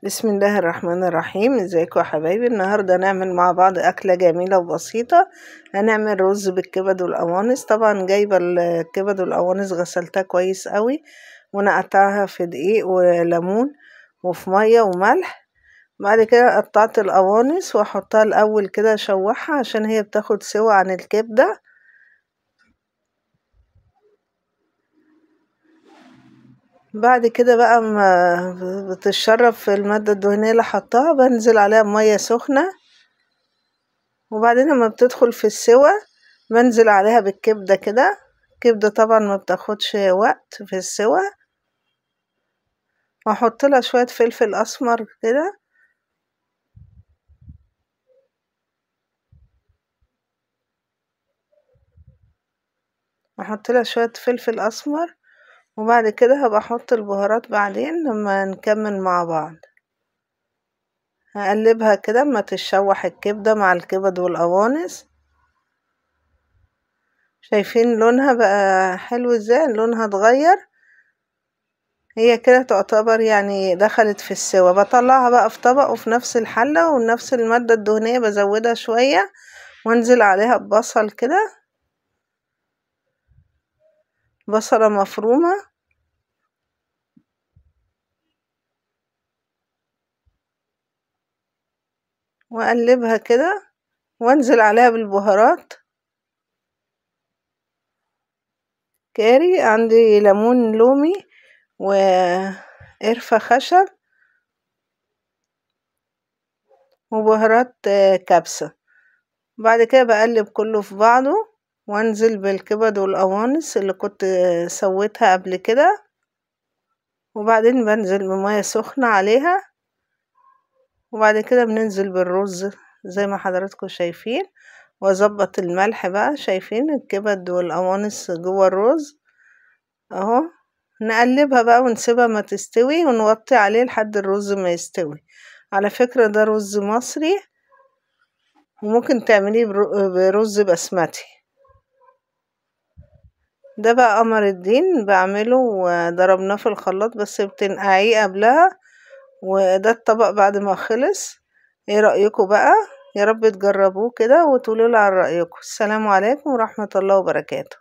بسم الله الرحمن الرحيم. ازيكم يا حبايبي؟ النهارده نعمل مع بعض اكله جميله وبسيطه. هنعمل رز بالكبد والقوانص. طبعا جايبه الكبد والقوانص غسلتها كويس قوي ونقعتها في دقيق وليمون وفي ميه وملح. بعد كده قطعت القوانص واحطها الاول كده اشوحها عشان هي بتاخد سوا عن الكبده. بعد كده بقى ما بتتشرب في المادة الدهنية اللي حطها بنزل عليها بمية سخنة، وبعدين لما بتدخل في السوا بنزل عليها بالكبدة كده. الكبدة طبعا ما بتاخدش وقت في السوا، واحط لها شوية فلفل اسمر كده، احط لها شوية فلفل اسمر، وبعد كده هبقى احط البهارات بعدين لما نكمل مع بعض. هقلبها كده اما تتشوح الكبدة مع الكبد والقوانص. شايفين لونها بقى حلو ازاي؟ لونها اتغير. هي كده تعتبر يعني دخلت في السوا. بطلعها بقى في طبق وفي نفس الحلة ونفس المادة الدهنية بزودها شوية وانزل عليها ببصل كده، بصلة مفرومة، واقلبها كده وانزل عليها بالبهارات. كاري، عندي ليمون لومي وقرفة خشب وبهارات كبسة. بعد كده بقلب كله في بعضه وانزل بالكبد والقوانص اللي كنت سويتها قبل كده، وبعدين بنزل بمية سخنة عليها، وبعد كده بننزل بالرز زي ما حضراتكم شايفين، واظبط الملح بقى. شايفين الكبد والقوانص جوه الرز اهو. نقلبها بقى ونسيبها ما تستوي ونوطي عليه لحد الرز ما يستوي. على فكرة ده رز مصري، وممكن تعمليه برز بسمتي. ده بقى قمر الدين بعمله وضربناه في الخلاط بس بتنقعيه قبلها. وده الطبق بعد ما خلص. ايه رأيكم بقى؟ يا رب تجربوه كده وتقولوا لي عن رأيكم. السلام عليكم ورحمة الله وبركاته.